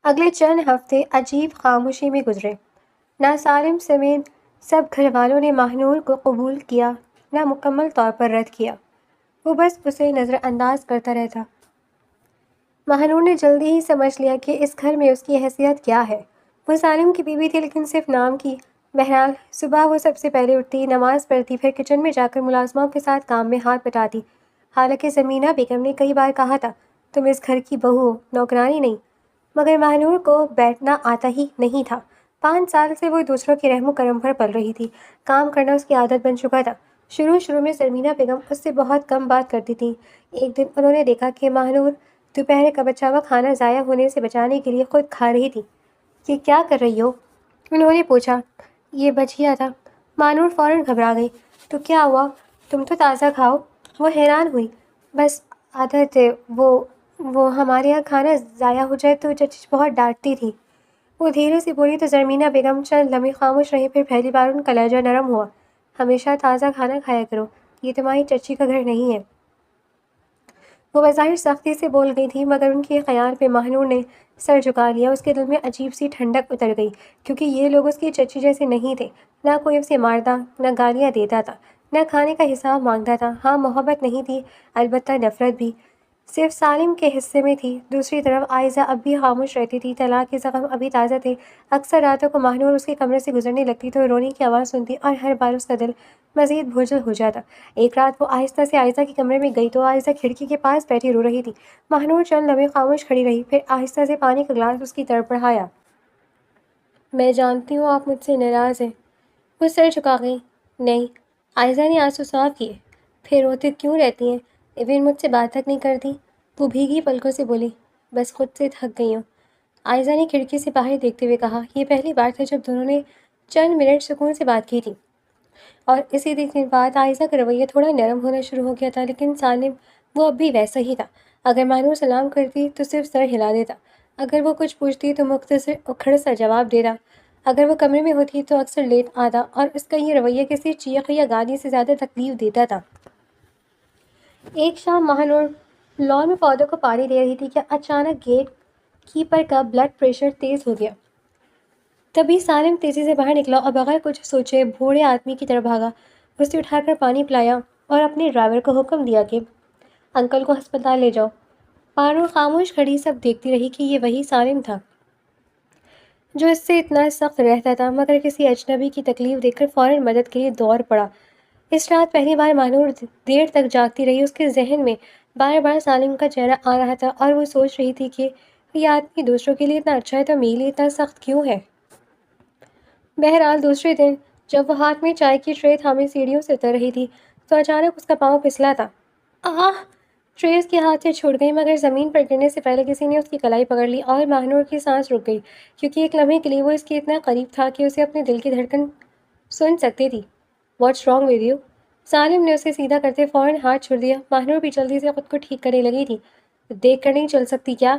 اگلے چند ہفتے عجیب خاموشی میں گزرے۔ نہ سالم سمیت سب گھر والوں نے ماہنور کو قبول کیا، نہ مکمل طور پر رد کیا۔ وہ بس اسے نظر انداز کرتا رہتا۔ ماہنور نے جلدی ہی سمجھ لیا کہ اس گھر میں اس کی حیثیت کیا ہے۔ وہ سالم کی بیوی تھی لیکن صرف نام کی۔ بہرحال صبح وہ سب سے پہلے اٹھتی، نماز پڑھتی، پھر کچن میں جا کر ملازموں کے ساتھ کام میں ہاتھ بٹاتی۔ حالانکہ زمینہ بیگم نے کئی بار کہا تھا، تم اس گھر کی بہو ہو، نوکرانی نہیں، مگر ماہنور کو بیٹھنا آتا ہی نہیں تھا۔ 5 سال سے وہ دوسروں کے رحم و کرم پر پل رہی تھی۔ کام کرنا اس کی عادت بن چکا تھا۔ شروع میں زمینہ بیگم اس سے بہت کم بات کرتی تھیں۔ ایک دن انہوں نے دیکھا کہ ماہنور دوپہر کا بچا ہوا کھانا ضائع ہونے سے بچانے کے لیے خود کھا رہی تھی۔ یہ کیا کر رہی ہو؟ انہوں نے پوچھا۔ یہ بچیا تھا۔ ماہنور فوراً گھبرا گئی۔ تو کیا ہوا؟ تم تو تازہ کھاؤ۔ وہ حیران ہوئی۔ بس عادت ہے، وہ ہمارے یہاں کھانا ضائع ہو جائے تو چچی بہت ڈانٹتی تھی۔ وہ دھیرے سے بولی تو زمینہ بیگم چند لمحے خاموش رہی، پھر پہلی بار ان کا لہجہ نرم ہوا۔ ہمیشہ تازہ کھانا کھایا کرو، یہ تمہاری چچی کا گھر نہیں ہے۔ وہ بظاہر سختی سے بول گئی تھی، مگر ان کے خیال پہ ماہنور نے سر جھکا لیا۔ اس کے دل میں عجیب سی ٹھنڈک اتر گئی، کیونکہ یہ لوگ اس کی چچی جیسے نہیں تھے۔ نہ کوئی اسے مارتا، نہ گالیاں دیتا تھا، نہ کھانے کا حساب مانگتا تھا۔ ہاں، محبت نہیں تھی، البتہ نفرت بھی، صرف سالم کے حصے میں تھی۔ دوسری طرف عائزہ اب بھی خاموش رہتی تھی۔ طلاق کے زخم ابھی تازہ تھے۔ اکثر راتوں کو ماہنور اس کے کمرے سے گزرنے لگتی تو رونے کی آواز سنتی، اور ہر بار اس کا دل مزید بوجھل ہو جاتا۔ ایک رات وہ آہستہ سے عائزہ کے کمرے میں گئی تو عائزہ کھڑکی کے پاس بیٹھی رو رہی تھی۔ ماہنور چند لمحے خاموش کھڑی رہی، پھر آہستہ سے پانی کا گلاس اس کی طرف بڑھایا۔ میں جانتی ہوں آپ مجھ سے ناراض ہیں۔ وہ سر جھکا گئی۔ نہیں۔ عائزہ نے آنسو صاف کیے۔ پھر روتے کیوں رہتی ہیں؟ ایون مجھ سے بات تک نہیں کرتی؟ وہ بھیگی پلکوں سے بولی۔ بس خود سے تھک گئی ہوں، عائزہ نے کھڑکی سے باہر دیکھتے ہوئے کہا۔ یہ پہلی بار تھا جب دونوں نے چند منٹ سکون سے بات کی تھی، اور اسی دن بعد عائزہ کا رویہ تھوڑا نرم ہونا شروع ہو گیا تھا، لیکن سالم وہ اب بھی ویسا ہی تھا۔ اگر ماہنور سلام کرتی تو صرف سر ہلا دیتا، اگر وہ کچھ پوچھتی تو مختصر اکھڑ سا جواب دیتا، اگر وہ کمرے میں ہوتی تو اکثر لیٹ آتا، اور اس کا یہ رویہ کسی چیخ یا گالی سے زیادہ تکلیف دیتا تھا۔ ایک شام ماہنور لان میں پودوں کو پانی دے رہی تھی کہ اچانک گیٹ کیپر کا بلڈ پریشر تیز ہو گیا۔ تبھی سالم تیزی سے باہر نکلا اور بغیر کچھ سوچے بوڑھے آدمی کی طرف بھاگا۔ اسے اٹھا کر پانی پلایا اور اپنے ڈرائیور کو حکم دیا کہ انکل کو ہسپتال لے جاؤ۔ ماہنور خاموش کھڑی سب دیکھتی رہی کہ یہ وہی سالم تھا جو اس سے اتنا سخت رہتا تھا، مگر کسی اجنبی کی تکلیف دیکھ کر فوراً مدد کے لیے دوڑ پڑا۔ اس رات پہلی بار ماہنور دیر تک جاگتی رہی۔ اس کے ذہن میں بار بار سالم کا چہرہ آ رہا تھا، اور وہ سوچ رہی تھی کہ یہ آدمی دوسروں کے لیے اتنا اچھا ہے تو میرے لیے اتنا سخت کیوں ہے؟ بہرحال دوسرے دن جب وہ ہاتھ میں چائے کی ٹرے تھامے سیڑھیوں سے اتر رہی تھی تو اچانک اس کا پاؤں پھسلا تھا۔ آہ! ٹرے اس کے ہاتھ سے چھوٹ گئی، مگر زمین پر گرنے سے پہلے کسی نے اس کی کلائی پکڑ لی، اور ماہنور کی سانس رک گئی، کیونکہ ایک لمحے کے لیے وہ اس کے اتنا قریب تھا کہ اسے اپنے دل کی دھڑکن سن سکتی تھی۔ What's wrong with you? Salim نے اسے سیدھا کرتے فوراً ہاتھ چھوڑ دیا۔ ماہنور بھی جلدی سے خود کو ٹھیک کرنے لگی تھی۔ دیکھ کر نہیں چل سکتی کیا؟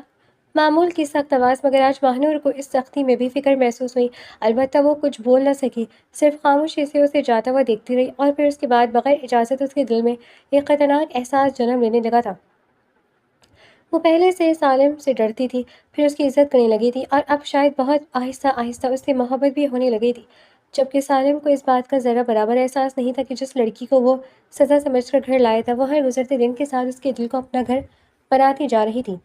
معمول کی سخت آواز، مگر آج ماہنور کو اس سختی میں بھی فکر محسوس ہوئی۔ البتہ وہ کچھ بول نہ سکی، صرف خاموشی سے اسے جاتا ہوا دیکھتی رہی، اور پھر اس کے بعد بغیر اجازت اس کے دل میں ایک خطرناک احساس جنم لینے لگا تھا۔ وہ پہلے سے سالم سے ڈرتی تھی، پھر اس کی عزت کرنے لگی تھی، اور اب شاید بہت آہستہ آہستہ اس سے محبت بھی ہونے لگی تھی، جبکہ سالم کو اس بات کا ذرا برابر احساس نہیں تھا کہ جس لڑکی کو وہ سزا سمجھ کر گھر لایا تھا، وہ ہر گزرتے دن کے ساتھ اس کے دل کو اپنا گھر بناتی جا رہی تھی۔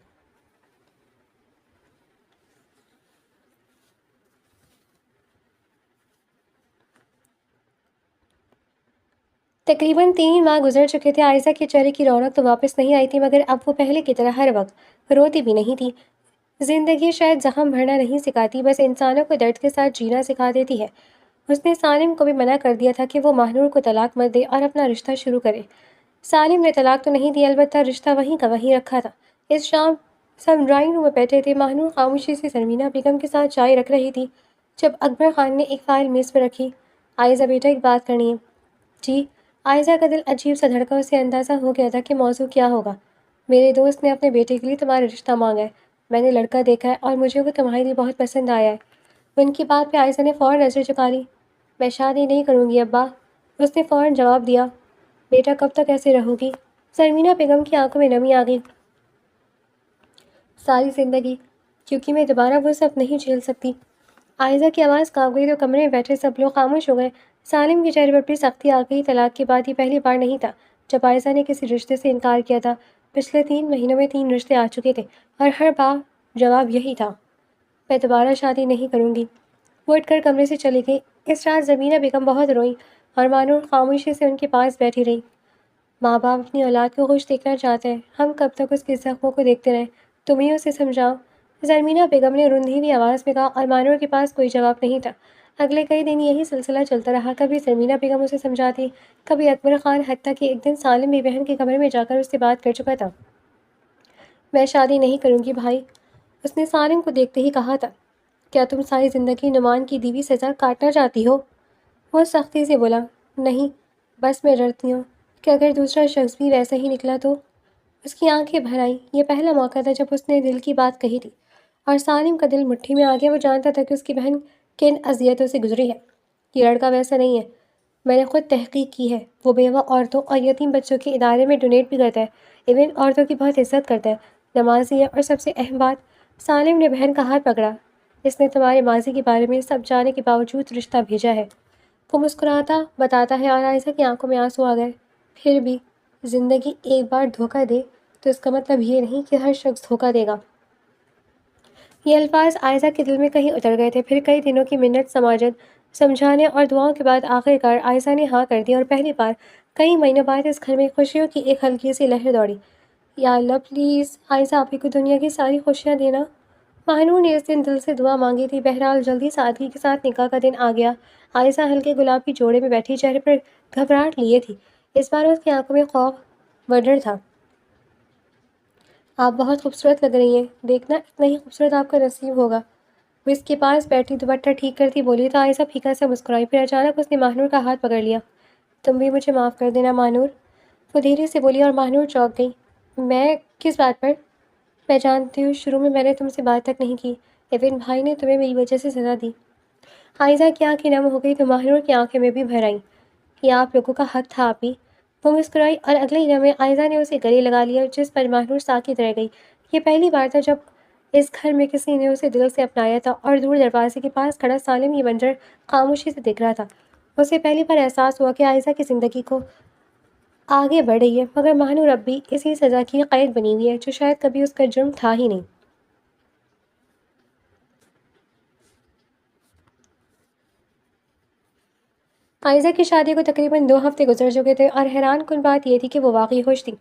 تقریباً 3 ماہ گزر چکے تھے۔ عائزہ کے چہرے کی رونق تو واپس نہیں آئی تھی، مگر اب وہ پہلے کی طرح ہر وقت روتی بھی نہیں تھی۔ زندگی شاید زخم بھرنا نہیں سکھاتی، بس انسانوں کو درد کے ساتھ جینا سکھا دیتی ہے۔ اس نے سالم کو بھی منع کر دیا تھا کہ وہ ماہنور کو طلاق مت دے اور اپنا رشتہ شروع کرے۔ سالم نے طلاق تو نہیں دی، البتہ رشتہ وہیں کا وہیں رکھا تھا۔ اس شام سب ڈرائنگ روم میں بیٹھے تھے۔ ماہنور خاموشی سے زمینہ بیگم کے ساتھ چائے رکھ رہی تھی جب اکبر خان نے ایک فائل میز پر رکھی۔ عائزہ بیٹا، ایک بات کرنی ہے۔ جی؟ عائزہ کا دل عجیب سا دھڑکا۔ اسے اندازہ ہو گیا تھا کہ موضوع کیا ہوگا۔ میرے دوست نے اپنے بیٹے کے لیے تمہارا رشتہ مانگا ہے۔ میں نے لڑکا دیکھا ہے اور مجھے وہ تمہارے لیے بہت پسند آیا ہے۔ ان کی بات پہ عائزہ نے فوراً نظر جھکا لی۔ میں شادی نہیں کروں گی ابا، اس نے فوراً جواب دیا۔ بیٹا کب تک ایسے رہو گی؟ زمینہ بیگم کی آنکھوں میں نمی آ گئی۔ ساری زندگی۔ کیونکہ میں دوبارہ وہ سب نہیں جھیل سکتی۔ عائزہ کی آواز کانپ گئی تو کمرے میں بیٹھے سب لوگ خاموش ہو گئے۔ سالم کے چہرے پر بھی سختی آ گئی۔ طلاق کے بعد یہ پہلی بار نہیں تھا جب عائزہ نے کسی رشتے سے انکار کیا تھا۔ پچھلے 3 مہینوں میں 3 رشتے آ چکے تھے اور ہر بار جواب یہی تھا، میں دوبارہ شادی نہیں کروں گی۔ وہ اٹھ کر کمرے سے چلی گئی۔ اس رات زمینہ بیگم بہت روئیں اور مانور خاموشی سے ان کے پاس بیٹھی رہی۔ ماں باپ اپنی اولاد کو خوش دیکھنا چاہتے ہیں، ہم کب تک اس کے زخموں کو دیکھتے رہیں؟ تم ہی اسے سمجھاؤ، زرمینہ بیگم نے روندھی ہوئی آواز میں کہا، اور مانور کے پاس کوئی جواب نہیں تھا۔ اگلے کئی دن یہی سلسلہ چلتا رہا۔ کبھی زرمینہ بیگم اسے سمجھاتی، کبھی اکبر خان، حتیٰ کہ ایک دن سالم بھی بہن کے کمرے میں جا کر اس سے بات کر چکا تھا۔ میں شادی نہیں کروں گی بھائی، اس نے سالم کو دیکھتے ہی کہا تھا۔ کیا تم ساری زندگی نعمان کی دی ہوئی سزا کاٹنا چاہتی ہو؟ وہ سختی سے بولا، نہیں، بس میں ڈرتی ہوں کہ اگر دوسرا شخص بھی ویسا ہی نکلا تو۔ اس کی آنکھیں بھر آئیں۔ یہ پہلا موقع تھا جب اس نے دل کی بات کہی تھی، اور سالم کا دل مٹھی میں آ گیا۔ وہ جانتا تھا کہ اس کی بہن کن اذیتوں سے گزری ہے۔ یہ لڑکا ویسا نہیں ہے، میں نے خود تحقیق کی ہے۔ وہ بیوہ عورتوں اور یتیم بچوں کے ادارے میں ڈونیٹ بھی کرتا ہے، ایون عورتوں کی بہت عزت کرتا ہے، نمازی ہے، اور سب سے اہم بات، سالم نے بہن کا ہاتھ پکڑا، اس نے تمہارے ماضی کے بارے میں سب جانے کے باوجود رشتہ بھیجا ہے۔ وہ مسکراتا بتاتا ہے اور عائزہ کی آنکھوں میں آنسو آ گئے۔ پھر بھی زندگی ایک بار دھوکہ دے تو اس کا مطلب یہ نہیں کہ ہر شخص دھوکہ دے گا۔ یہ الفاظ عائزہ کے دل میں کہیں اتر گئے تھے۔ پھر کئی دنوں کی منت سماجت، سمجھانے اور دعاؤں کے بعد آخر کار عائزہ نے ہاں کر دی، اور پہلی بار کئی مہینوں بعد اس گھر میں خوشیوں کی ایک ہلکی سی لہر دوڑی۔ یا اللہ پلیز عائزہ آپی کو دنیا کی ساری خوشیاں دینا۔ مہنور نے اس دن دل سے دعا مانگی تھی۔ بہرحال جلدی سادگی کے ساتھ نکاح کا دن آ گیا۔ عائزہ ہلکے گلابی جوڑے میں بیٹھی چہرے پر گھبراہٹ لیے تھی۔ اس بار اس کی آنکھوں میں خوف و ڈر تھا۔ آپ بہت خوبصورت لگ رہی ہیں، دیکھنا اتنا ہی خوبصورت آپ کا نصیب ہوگا۔ وہ اس کے پاس بیٹھی دوپٹہ ٹھیک کرتی بولی تو عائزہ پھیکا سے مسکرائی۔ پھر اچانک اس نے مہنور کا ہاتھ پکڑ لیا۔ تم بھی مجھے معاف کر دینا مہنور، وہ دھیرے سے بولی، اور مہنور چونک گئی۔ میں کس بات پر؟ میں جانتی ہوں شروع میں نے تم سے بات تک نہیں کی، ایون بھائی نے تمہیں میری وجہ سے سزا دی۔ عائزہ کی آنکھیں نم ہو گئی تو مہنور کی آنکھیں میں بھی بھر آئیں۔ یہ آپ لوگوں کا حق تھا آپی، وہ مسکرائی، اور اگلے ہی لمحے عائزہ نے اسے گلے لگا لیا، جس پر مہنور ساکت رہ گئی۔ یہ پہلی بار تھا جب اس گھر میں کسی نے اسے دل سے اپنایا تھا، اور دور دروازے کے پاس کھڑا سالم یہ منظر خاموشی سے دیکھ رہا تھا۔ اسے پہلی بار احساس ہوا کہ عائزہ کی زندگی کو آگے بڑھ رہی ہے، مگر مہنور اب بھی اسی سزا کی قید بنی ہوئی ہے جو شاید کبھی اس کا جرم تھا ہی نہیں۔ عائزہ کی شادی کو تقریباً 2 ہفتے گزر چکے تھے، اور حیران کن بات یہ تھی کہ وہ واقعی خوش تھی۔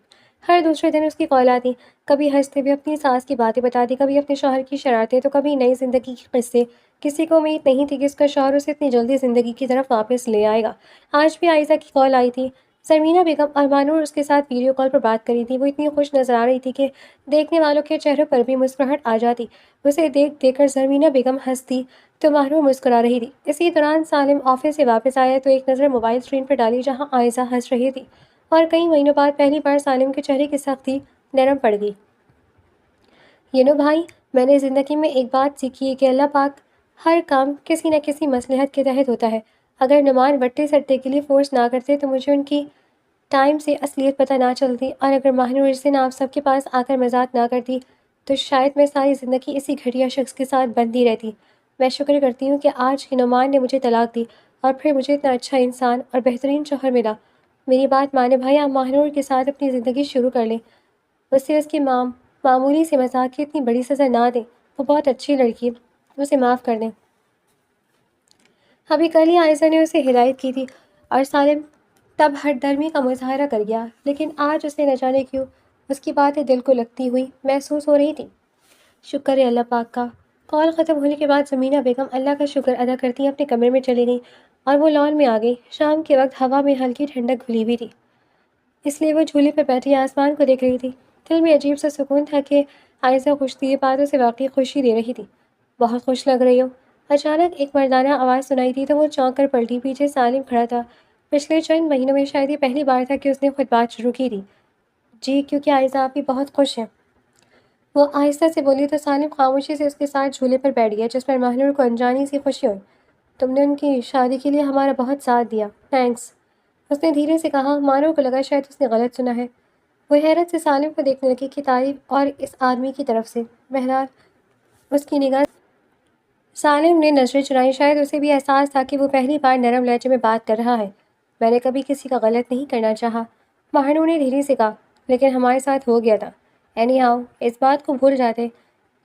ہر دوسرے دن اس کی کال آتی، کبھی ہنستے ہوئے اپنی ساس کی باتیں بتاتی، کبھی اپنے شوہر کی شرارتیں، تو کبھی نئی زندگی کے قصے۔ کسی کو امید نہیں تھی کہ اس کا شوہر اسے اتنی جلدی زندگی کی طرف واپس لے آئے گا۔ آج بھی عائزہ کی کال آئی تھی۔ زرمینہ بیگم اور مانور اس کے ساتھ ویڈیو کال پر بات کر رہی تھی۔ وہ اتنی خوش نظر آ رہی تھی کہ دیکھنے والوں کے چہروں پر بھی مسکراہٹ آ جاتی۔ اسے دیکھ دیکھ کر زرمینہ بیگم ہنستی تو مہنور مسکرا رہی تھی۔ اسی دوران سالم آفس سے واپس آیا تو ایک نظر موبائل اسکرین پر ڈالی جہاں عائزہ ہنس رہی تھی، اور کئی مہینوں بعد پہلی بار سالم کے چہرے کی سختی نرم پڑ گئی۔ بھائی، میں نے زندگی میں ایک بات سیکھی ہے کہ اللہ پاک ہر کام کسی نہ کسی مصلحت کے تحت ہوتا ہے۔ اگر نعمان وٹے سٹے کے لیے فورس نہ کرتے تو مجھے ان کی ٹائم سے اصلیت پتہ نہ چلتی، اور اگر مہنور اس دن آپ سب کے پاس آ کر مذاق نہ کرتی تو شاید میں ساری زندگی اسی گھٹیا شخص کے ساتھ بندھی رہتی۔ میں شکر کرتی ہوں کہ آج ہی نعمان نے مجھے طلاق دی، اور پھر مجھے اتنا اچھا انسان اور بہترین شوہر ملا۔ میری بات مانے بھائی، آپ مہنور کے ساتھ اپنی زندگی شروع کر لیں، اسے اس کی معمولی سے مذاق کی اتنی بڑی سزا نہ دیں۔ وہ بہت اچھی لڑکی ہے، اسے معاف کر دیں۔ ابھی کل ہی عائزہ نے اسے ہدایت کی تھی، اور سالم تب ہٹ درمی کا مظاہرہ کر گیا، لیکن آج اسے نہ جانے کیوں اس کی باتیں دل کو لگتی ہوئی محسوس ہو رہی تھی۔ شکر ہے اللہ پاک کا۔ کال ختم ہونے کے بعد زمینہ بیگم اللہ کا شکر ادا کرتی اپنے کمرے میں چلی گئی، اور وہ لان میں آ گئی۔ شام کے وقت ہوا میں ہلکی ٹھنڈک گھلی ہوئی تھی، اس لیے وہ جھولے پر بیٹھی آسمان کو دیکھ رہی تھی۔ دل میں عجیب سا سکون تھا کہ عائزہ خوش تھی، یہ بات اسے واقعی خوشی دے رہی تھی۔ بہت خوش لگ رہی ہو، اچانک ایک مردانہ آواز سنائی دی تو وہ چونک کر پلٹی۔ پیچھے سالم کھڑا تھا۔ پچھلے چند مہینوں میں شاید یہ پہلی بار تھا کہ اس نے خود بات شروع کی تھی۔ جی، کیونکہ عائزہ آپ بھی بہت خوش ہیں، وہ آہستہ سے بولی تو سالم خاموشی سے اس کے ساتھ جھولے پر بیٹھ گیا، جس پر مہنور کو انجانی سی خوشی ہوئی۔ تم نے ان کی شادی کے لیے ہمارا بہت ساتھ دیا، تھینکس، اس نے دھیرے سے کہا۔ مانور کو لگا شاید اس نے غلط سنا ہے۔ وہ حیرت سے سالم کو دیکھنے لگی کہ تعریف اور اس آدمی کی طرف سے۔ بہرحال اس کی نگاہ سالم نے نظریں چرائی، شاید اسے بھی احساس تھا کہ وہ پہلی بار نرم لہجے میں بات کر رہا ہے۔ میں نے کبھی کسی کا غلط نہیں کرنا چاہا، مہنور نے دھیرے سے کہا، لیکن ہمارے ساتھ ہو گیا تھا۔ اینی ہاؤ، اس بات کو بھول جاتے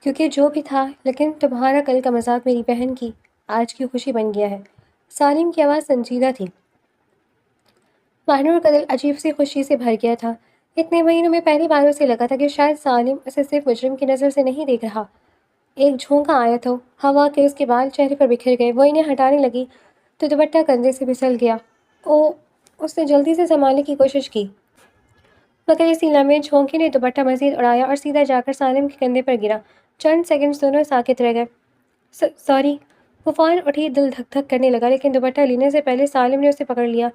کیونکہ جو بھی تھا، لیکن تمہارا کل کا مذاق میری بہن کی آج کی خوشی بن گیا ہے۔ سالم کی آواز سنجیدہ تھی۔ مہنور کا دل عجیب سی خوشی سے بھر گیا تھا۔ اتنے مہینوں میں پہلی بار اسے لگا تھا کہ شاید سالم اسے صرف مجرم کی نظر سے نہیں دیکھ رہا۔ ایک جھونکا آیا تھا، ہوا کے اس کے بال چہرے پر بکھر گئے، وہ انہیں ہٹانے لگی تو دوپٹہ کندھے سے پھسل گیا۔ اس نے جلدی سے سنبھالنے کی کوشش کی، مگر اسی لمحے جھونکے نے دوپٹہ مزید اڑایا اور سیدھا جا کر سالم کے کندھے پر گرا۔ چند سیکنڈز دونوں ساکت رہ گئے۔ سوری، وہ فوراً اٹھی، دل دھک دھک کرنے لگا، لیکن دوپٹہ لینے سے پہلے سالم نے اسے پکڑ لیا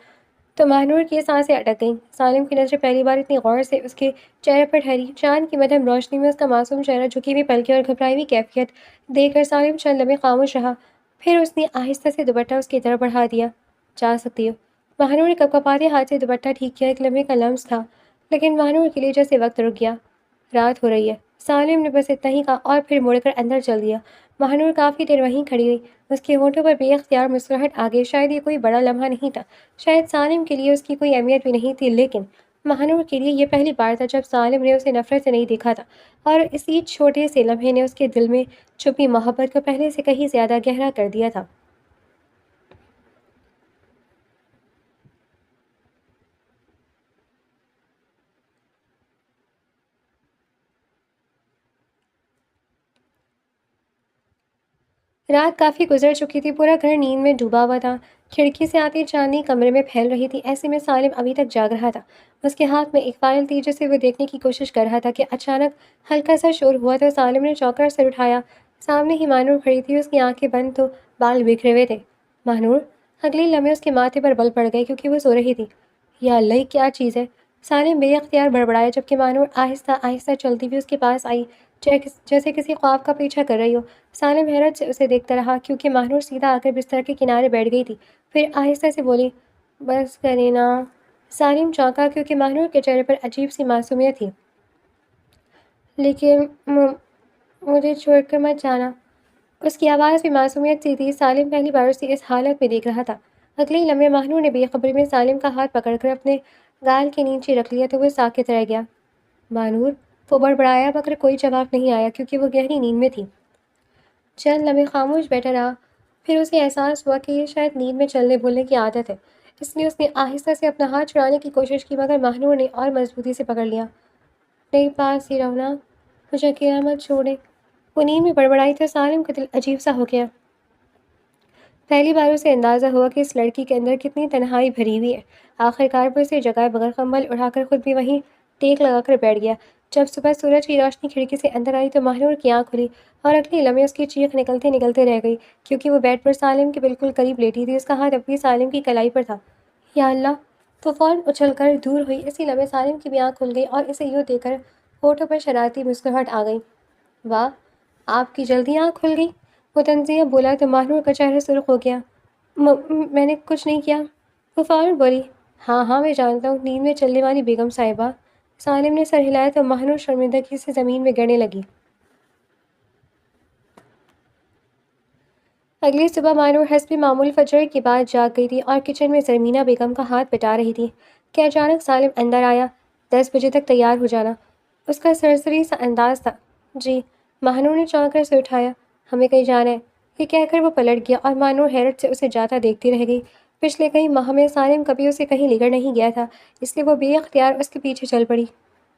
تو مہنور کی سانسیں اٹک گئیں۔ سالم کی نظریں پہلی بار اتنی غور سے اس کے چہرے پر ٹھہری۔ چاند کی مدھم روشنی میں اس کا معصوم چہرہ، جھکی ہوئی پلکیں اور گھبرائی ہوئی کیفیت دیکھ کر سالم چند لمحے خاموش رہا۔ پھر اس نے آہستہ سے دوپٹہ اس کی طرف بڑھا دیا۔ جا سکتی ہو۔ مہنور نے کپکپاتے ہاتھ سے دوپٹہ ٹھیک کیا۔ ایک لمحے کا لمس تھا، لیکن مہنور کے لیے جیسے وقت رک گیا۔ رات ہو رہی ہے، سالم نے بس اتنا ہی کہا اور پھر مڑ کر اندر چل دیا۔ مہنور کافی دیر وہیں کھڑی رہی، اس کے ہونٹوں پر بے اختیار مسکراہٹ آ گئی۔ شاید یہ کوئی بڑا لمحہ نہیں تھا، شاید سالم کے لیے اس کی کوئی اہمیت بھی نہیں تھی، لیکن مہنور کے لیے یہ پہلی بار تھا جب سالم نے اسے نفرت سے نہیں دیکھا تھا، اور اسی چھوٹے سے لمحے نے اس کے دل میں چھپی محبت کو پہلے سے کہیں زیادہ گہرا کر دیا تھا۔ رات کافی گزر چکی تھی، پورا گھر نیند میں ڈوبا ہوا تھا۔ کھڑکی سے آتی چاندنی کمرے میں پھیل رہی تھی، ایسے میں سالم ابھی تک جاگ رہا تھا۔ اس کے ہاتھ میں ایک فائل تھی جسے وہ دیکھنے کی کوشش کر رہا تھا کہ اچانک ہلکا سا شور ہوا تو سالم نے چونک کر سر اٹھایا۔ سامنے ہی مہنور کھڑی تھی، اس کی آنکھیں بند تو بال بکھرے ہوئے تھے۔ مہنور! اگلے لمحے اس کے ماتھے پر بل پڑ گئے کیونکہ وہ سو رہی تھی۔ یا اللہ، یہ کیا چیز ہے؟ سالم بے اختیار بڑبڑایا، جبکہ مہنور آہستہ آہستہ چلتی ہوئی اس کے پاس آئی، جیسے کسی خواب کا پیچھا کر رہی ہو۔ سالم حیرت سے اسے دیکھتا رہا کیونکہ مہنور سیدھا آ کر بستر کے کنارے بیٹھ گئی تھی، پھر آہستہ سے بولی، بس کریں نا۔ سالم چونکا کیونکہ مہنور کے چہرے پر عجیب سی معصومیت تھی۔ لیکن مجھے چھوڑ کر مت جانا۔ اس کی آواز بھی معصومیت سی تھی۔ سالم پہلی بار اسے اس حالت میں دیکھ رہا تھا۔ اگلے ہی لمحے مہنور نے بے خبری میں سالم کا ہاتھ پکڑ کر اپنے گال کے نیچے رکھ لیا تو وہ ساکت رہ گیا۔ مہنور! وہ بڑبڑایا، مگر کوئی جواب نہیں آیا کیونکہ وہ گہری نیند میں تھی۔ چند لمحے خاموش بیٹھا رہا، پھر اسے احساس ہوا کہ یہ شاید نیند میں چلنے بولنے کی عادت ہے، اس لیے اس نے آہستہ سے اپنا ہاتھ چھڑانے کی کوشش کی، مگر مہنور نے اور مضبوطی سے پکڑ لیا۔ نہیں، پاس ہی رہو نا، مجھے اکیلا مت چھوڑے۔ وہ نیند میں بڑبڑائی تو سالم کا دل عجیب سا ہو گیا۔ پہلی بار اسے اندازہ ہوا کہ اس لڑکی کے اندر کتنی تنہائی بھری ہوئی ہے۔ آخر کار وہ اسے جگائے بغیر کمبل اڑا کر خود بھی وہیں ٹیک لگا کر بیٹھ گیا۔ جب صبح سورج کی روشنی کھڑکی سے اندر آئی تو مہنور کی آنکھ کھلی، اور اگلے لمحے اس کی چیخ نکلتے نکلتے رہ گئی کیونکہ وہ بیڈ پر سالم کے بالکل قریب لیٹی تھی، اس کا ہاتھ اب بھی سالم کی کلائی پر تھا۔ یا اللہ! وہ فوراً اچھل کر دور ہوئی۔ اسی لمحے سالم کی بھی آنکھ کھل گئی اور اسے یوں دیکھ کر ہونٹوں پر شرارتی مسکراہٹ آ گئی۔ واہ، آپ کی جلدی آنکھ کھل گئی! وہ تنزیہ بولا تو مہنور کا چہرہ سرخ ہو گیا۔ میں نے کچھ نہیں کیا، وہ فوراً بولی۔ ہاں ہاں، میں جانتا ہوں، نیند میں چلنے والی بیگم صاحبہ۔ سالم نے سر ہلایا تو مہنور شرمندگی سے زمین میں گرنے لگی۔ اگلی صبح مہنور حسب معمول فجر کے بعد جاگ گئی تھی اور کچن میں زرمینہ بیگم کا ہاتھ بٹا رہی تھی کہ اچانک سالم اندر آیا۔ 10 بجے تک تیار ہو جانا، اس کا سرسری سا انداز تھا۔ جی، مہنور نے چونک کر سر اٹھایا۔ ہمیں کہیں جانا ہے، یہ کہہ کر وہ پلٹ گیا اور مہنور حیرت سے اسے جاتا دیکھتی رہ گئی۔ پچھلے کئی ماہ میں سالم کبھی اسے کہیں لے کر نہیں گیا تھا، اس لیے وہ بے اختیار اس کے پیچھے چل پڑی۔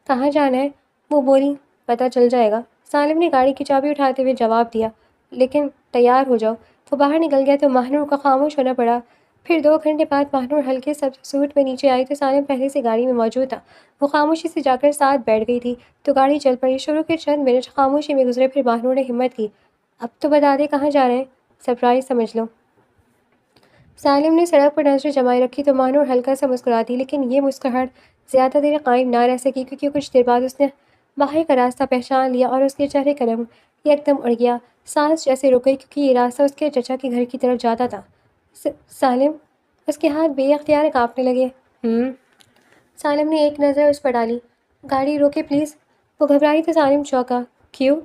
کہاں جانا ہے؟ وہ بولی۔ پتہ چل جائے گا، سالم نے گاڑی کی چابی اٹھاتے ہوئے جواب دیا، لیکن تیار ہو جاؤ۔ وہ باہر نکل گیا تو مہنور کو خاموش ہونا پڑا۔ پھر 2 گھنٹے بعد مہنور ہلکے سبز سوٹ میں نیچے آئی تو سالم پہلے سے گاڑی میں موجود تھا۔ وہ خاموشی سے جا کر ساتھ بیٹھ گئی تھی تو گاڑی چل پڑی۔ شروع کے چند منٹ خاموشی میں گزرے، پھر مہنور نے ہمت کی، اب تو بتا دے کہاں جا رہے ہیں، سرپرائز سمجھ لو۔ سالم نے سڑک پر نظریں جمائے رکھی تو مہنور ہلکا سا مسکرا دی، لیکن یہ مسکراہٹ زیادہ دیر قائم نہ رہ سکی کیونکہ کچھ دیر بعد اس نے باہر کا راستہ پہچان لیا اور اس کے چہرے کا رنگ یکدم اڑ گیا۔ سانس جیسے رک گئی کیونکہ یہ راستہ اس کے چچا کے گھر کی طرف جاتا تھا۔ سالم! اس کے ہاتھ بے اختیار کانپنے لگے۔ سالم نے ایک نظر اس پر ڈالی۔ گاڑی روکے پلیز۔ وہ گھبرائی تو سالم چونکا۔ کیوں؟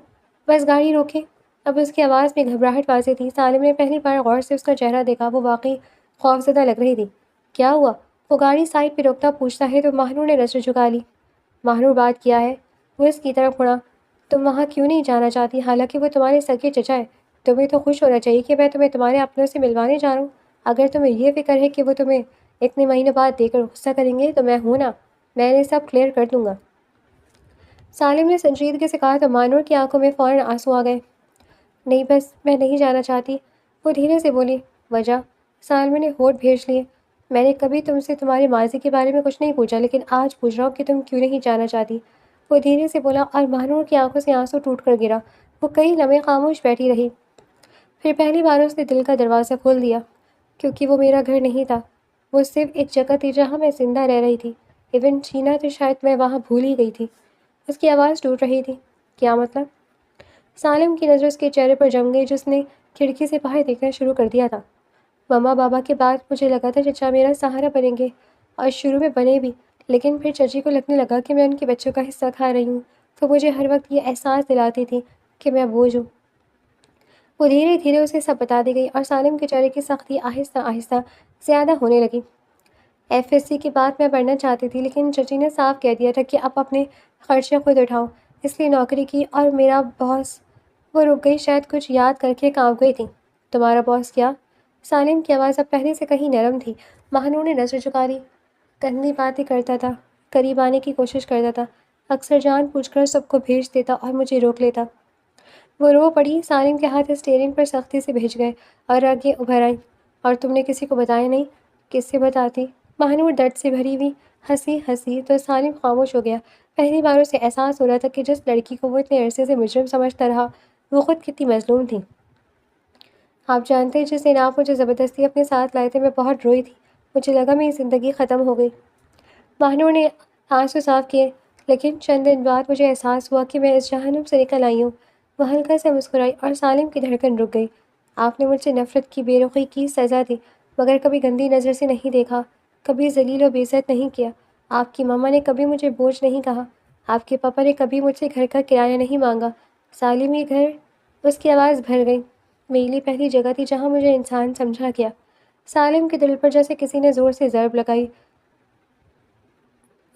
بس گاڑی روکے۔ اب اس کی آواز میں گھبراہٹ واضح تھی۔ سالم نے پہلی بار غور سے اس کا چہرہ دیکھا، وہ واقعی خوفزدہ لگ رہی تھی۔ کیا ہوا؟ وہ گاڑی سائڈ پہ روکتا پوچھتا ہے تو ماہنور نے نظر جھکا لی۔ ماہنور بات کیا ہے؟ وہ اس کی طرف مڑا۔ تم وہاں کیوں نہیں جانا چاہتی؟ حالانکہ وہ تمہارے سگے چچا ہے۔ تمہیں تو خوش ہونا چاہیے کہ میں تمہیں تمہارے اپنوں سے ملوانے جا رہا ہوں۔ اگر تمہیں یہ فکر ہے کہ وہ تمہیں اتنے مہینے بعد دیکھ کر غصہ کریں گے تو میں ہوں نا، میں انہیں سب کلیئر کر دوں گا۔ سالم نے سنجیدگی سے کہا تو مانور کی آنکھوں میں فوراً آنسو آ گئے۔ نہیں، بس میں نہیں جانا چاہتی، وہ دھیرے سے بولی۔ وجہ؟ سالم نے ہونٹ بھیج لیے۔ میں نے کبھی تم سے تمہارے ماضی کے بارے میں کچھ نہیں پوچھا، لیکن آج پوچھ رہا ہوں کہ تم کیوں نہیں جانا چاہتی، وہ دھیرے سے بولا، اور مہنور کی آنکھوں سے آنسو ٹوٹ کر گرا۔ وہ کئی لمحے خاموش بیٹھی رہی، پھر پہلی بار اس نے دل کا دروازہ کھول دیا۔ کیونکہ وہ میرا گھر نہیں تھا، وہ صرف ایک جگہ تھی جہاں میں زندہ رہ رہی تھی۔ ایون جینا تو شاید میں وہاں بھول ہی گئی تھی۔ اس کی آواز ٹوٹ رہی تھی۔ کیا مطلب؟ سالم کی نظر اس کے چہرے پر جم گئی جس نے کھڑکی سے باہر دیکھنا شروع کر دیا تھا۔ مما بابا کے بعد مجھے لگا تھا چچا میرا سہارا بنیں گے، اور شروع میں بنے بھی، لیکن پھر چچی کو لگنے لگا کہ میں ان کے بچوں کا حصہ کھا رہی ہوں، تو مجھے ہر وقت یہ احساس دلاتی تھی کہ میں بوجھ ہوں۔ وہ دھیرے دھیرے اسے سب بتاتی گئی اور سالم کے چہرے کی سختی آہستہ آہستہ زیادہ ہونے لگی۔ ایف ایس سی کے بعد میں پڑھنا چاہتی تھی، لیکن چچی نے صاف کہہ دیا تھا کہ اب اپنے خرچے خود اٹھاؤ، اس لیے نوکری کی۔ اور میرا باس، وہ رک گئی، شاید کچھ یاد کر کے کانپ گئی تھی۔ تمہارا باس کیا؟ سالم کی آواز اب پہلے سے کہیں نرم تھی۔ مہنور نے نظر جھکا لی۔ گندی باتیں کرتا تھا، قریب آنے کی کوشش کرتا تھا، اکثر جان بوجھ کر سب کو بھیج دیتا اور مجھے روک لیتا۔ وہ رو پڑی۔ سالم کے ہاتھ اسٹیئرنگ پر سختی سے بھیج گئے اور آگے ابھر آئی۔ اور تم نے کسی کو بتایا نہیں؟ کس سے بتاتی؟ مہنور درد سے بھری ہوئی ہنسی تو سالم خاموش ہو گیا۔ پہلی بار اسے احساس ہو رہا تھا کہ جس لڑکی کو وہ اتنے عرصے سے مجرم سمجھتا رہا، وہ خود کتنی مظلوم تھی۔ آپ جانتے ہیں جس دن آپ مجھے زبردستی اپنے ساتھ لائے تھے میں بہت روئی تھی، مجھے لگا میری زندگی ختم ہو گئی۔ مہنور نے آنسو صاف کیے۔ لیکن چند دن بعد مجھے احساس ہوا کہ میں اس جہنم سے نکل آئی ہوں۔ وہ ہلکا سے مسکرائی اور سالم کی دھڑکن رک گئی۔ آپ نے مجھ سے نفرت کی، بے رخی کی، سزا دی، مگر کبھی گندی نظر سے نہیں دیکھا، کبھی ذلیل و بے عزت نہیں کیا۔ آپ کی ماما نے کبھی مجھے بوجھ نہیں کہا، آپ کے پاپا نے کبھی مجھ سے گھر کا کرایہ نہیں مانگا۔ سالم، یہ گھر، اس کی آواز بھر گئی، میرے لیے پہلی جگہ تھی جہاں مجھے انسان سمجھا گیا۔ سالم کے دل پر جیسے کسی نے زور سے ضرب لگائی۔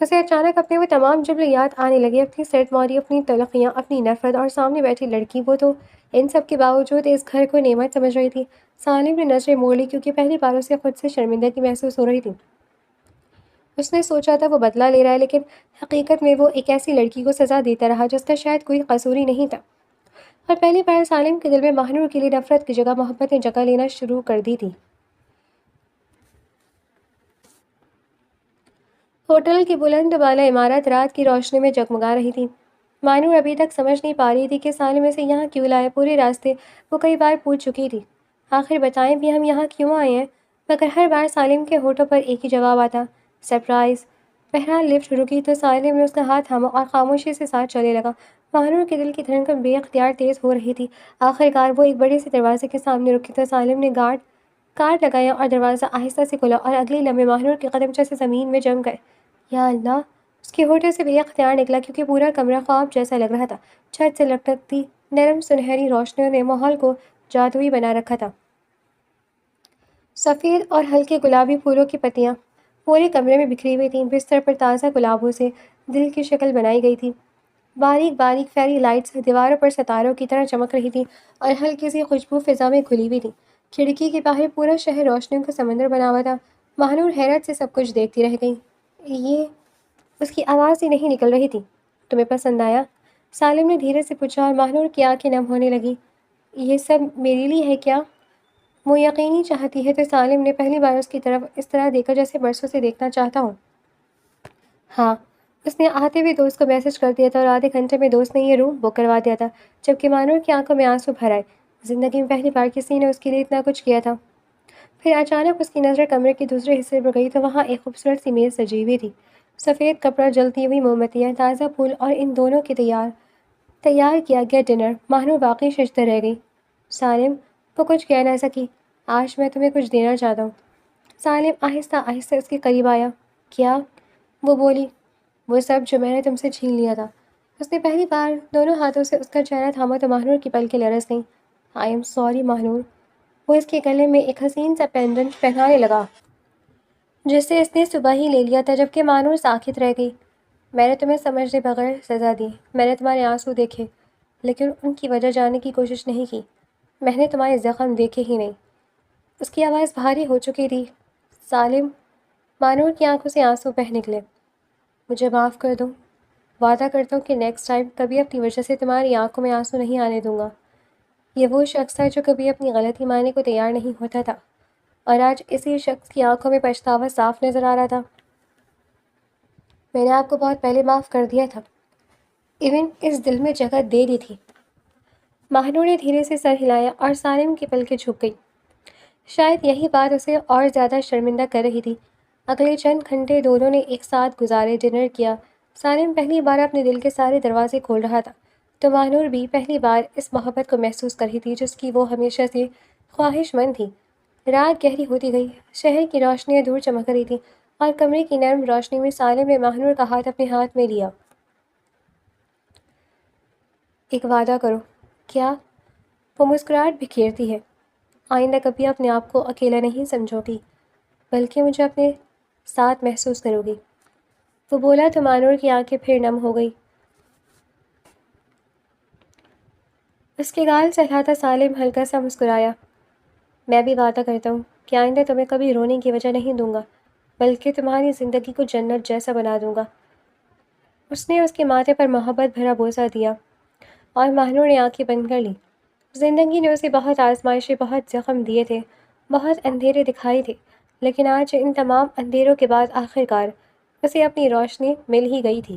اسے اچانک اپنے وہ تمام جملے یاد آنے لگے، اپنی سرد موری، اپنی تلخیاں، اپنی نفرت، اور سامنے بیٹھی لڑکی، وہ تو ان سب کے باوجود اس گھر کو نعمت سمجھ رہی تھی۔ سالم نے نظریں موڑ لی کیونکہ پہلی بار اسے خود سے شرمندگی محسوس ہو رہی تھی۔ اس نے سوچا تھا وہ بدلہ لے رہا ہے، لیکن حقیقت میں وہ ایک ایسی لڑکی کو سزا دیتا رہا جس کا شاید کوئی قصور ہی نہیں تھا۔ اور پہلی بار سالم کے دل میں مہنور کے لیے نفرت کی جگہ محبت نے جگہ لینا شروع کر دی تھی۔ ہوٹل کی بلند بالا عمارت رات کی روشنی میں جگمگا رہی تھی۔ مانور ابھی تک سمجھ نہیں پا رہی تھی کہ سالم اسے یہاں کیوں لائے۔ پورے راستے وہ کئی بار پوچھ چکی تھی، آخر بتائیں بھی ہم یہاں کیوں آئے ہیں، مگر ہر بار سالم کے ہونٹوں پر ایک ہی جواب آتا، سرپرائز۔ بہرحال لفٹ رکی تو سالم نے اس کا ہاتھ تھاما اور خاموشی سے ساتھ چلنے لگا۔ مانور کے دل کی دھڑکن بے اختیار تیز ہو رہی تھی۔ آخرکار وہ ایک بڑے سے دروازے کے سامنے رکی تو سالم نے کارڈ لگایا اور دروازہ آہستہ سے کھلا، اور اگلے لمحے مانور کے قدم جیسے زمین میں جم گئے۔ یا اللہ! اس کے ہونٹوں سے بے اختیار نکلا کیونکہ پورا کمرہ خواب جیسا لگ رہا تھا۔ چھت سے لٹکتی نرم سنہری روشنیوں نے ماحول کو جادوئی بنا رکھا تھا۔ سفید اور ہلکے گلابی پھولوں کی پتیاں پورے کمرے میں بکھری ہوئی تھیں۔ بستر پر تازہ گلابوں سے دل کی شکل بنائی گئی تھی۔ باریک باریک فیری لائٹس دیواروں پر ستاروں کی طرح چمک رہی تھیں اور ہلکی سی خوشبو فضا میں کھلی ہوئی تھی۔ کھڑکی کے باہر پورا شہر روشنیوں کا سمندر بنا ہوا تھا۔ مہنور حیرت سے سب کچھ دیکھتی رہ گئی۔ یہ، اس کی آواز ہی نہیں نکل رہی تھی۔ تمہیں پسند آیا؟ سالم نے دھیرے سے پوچھا اور مہنور کی آنکھیں نم ہونے لگیں۔ یہ سب میرے لیے ہے کیا؟ وہ یقینی چاہتی ہے تو سالم نے پہلی بار اس کی طرف اس طرح دیکھا جیسے برسوں سے دیکھنا چاہتا ہوں۔ ہاں، اس نے آتے ہوئے دوست کو میسج کر دیا تھا اور آدھے گھنٹے میں دوست نے یہ روم بک کروا دیا تھا، جبکہ مانور کی آنکھوں میں آنسو بھر آئے۔ زندگی میں پہلی بار کسی نے اس کے لیے اتنا کچھ کیا تھا۔ پھر اچانک اس کی نظر کمرے کے دوسرے حصے پر گئی تو وہاں ایک خوبصورت سی میز سجی ہوئی تھی۔ سفید کپڑا، جلتی ہوئی موم بتیاں، تازہ پھول اور ان دونوں کے تیار کیا گیا ڈنر۔ مہنور واقعی ششدر رہ گئی۔ سالم، وہ کچھ کہہ نہ سکی۔ آج میں تمہیں کچھ دینا چاہتا ہوں۔ سالم آہستہ آہستہ اس کے قریب آیا۔ کیا؟ وہ بولی۔ وہ سب جو میں نے تم سے چھین لیا تھا۔ اس نے پہلی بار دونوں ہاتھوں سے اس کا چہرہ تھاما تو ماہنور کی پلکیں لرز گئیں۔ I am sorry Mahnoor. وہ اس کے گلے میں ایک حسین سا پینڈنٹ پہنانے لگا جسے اس نے صبح ہی لے لیا تھا، جبکہ ماہنور ساکت رہ گئی۔ میں نے تمہیں سمجھنے بغیر سزا دی، میں نے تمہارے آنسو دیکھے لیکن ان کی وجہ جاننے کی کوشش نہیں کی، میں نے تمہارے زخم دیکھے ہی نہیں۔ اس کی آواز بھاری ہو چکی تھی۔ سالم، مانور کی آنکھوں سے آنسو بہہ نکلے۔ مجھے معاف کر دو، وعدہ کرتا ہوں کہ نیکسٹ ٹائم کبھی اپنی وجہ سے تمہاری آنکھوں میں آنسو نہیں آنے دوں گا۔ یہ وہ شخص تھا جو کبھی اپنی غلطی ماننے کو تیار نہیں ہوتا تھا، اور آج اسی شخص کی آنکھوں میں پچھتاوا صاف نظر آ رہا تھا۔ میں نے آپ کو بہت پہلے معاف کر دیا تھا، ایون اس دل میں جگہ دے دی تھی۔ ماہنور نے دھیرے سے سر ہلایا اور سالم کی پلکیں جھک گئی۔ شاید یہی بات اسے اور زیادہ شرمندہ کر رہی تھی۔ اگلے چند گھنٹے دونوں نے ایک ساتھ گزارے، ڈنر کیا۔ سالم پہلی بار اپنے دل کے سارے دروازے کھول رہا تھا، تو ماہنور بھی پہلی بار اس محبت کو محسوس کر رہی تھی جس کی وہ ہمیشہ سے خواہش مند تھی۔ رات گہری ہوتی گئی، شہر کی روشنیاں دور چمک رہی تھیں، اور کمرے کی نرم روشنی میں سالم نے ماہنور کا ہاتھ اپنے ہاتھ میں لیا۔ ایک وعدہ کرو۔ کیا؟ وہ مسکراہٹ بکھیرتی ہے۔ آئندہ کبھی اپنے آپ کو اکیلا نہیں سمجھو گی، بلکہ مجھے اپنے ساتھ محسوس کرو گی۔ وہ بولا تو مانور کی آنکھیں پھر نم ہو گئی۔ اس کے گال سہلاتا سالم ہلکا سا مسکرایا۔ میں بھی وعدہ کرتا ہوں کہ آئندہ تمہیں کبھی رونے کی وجہ نہیں دوں گا، بلکہ تمہاری زندگی کو جنت جیسا بنا دوں گا۔ اس نے اس کے ماتھے پر محبت بھرا بوسہ دیا، اور ماہنور نے آنکھیں بند کر لی۔ زندگی نے اسے بہت آزمائشیں، بہت زخم دیے تھے، بہت اندھیرے دکھائے تھے، لیکن آج ان تمام اندھیروں کے بعد آخر کار اسے اپنی روشنی مل ہی گئی تھی۔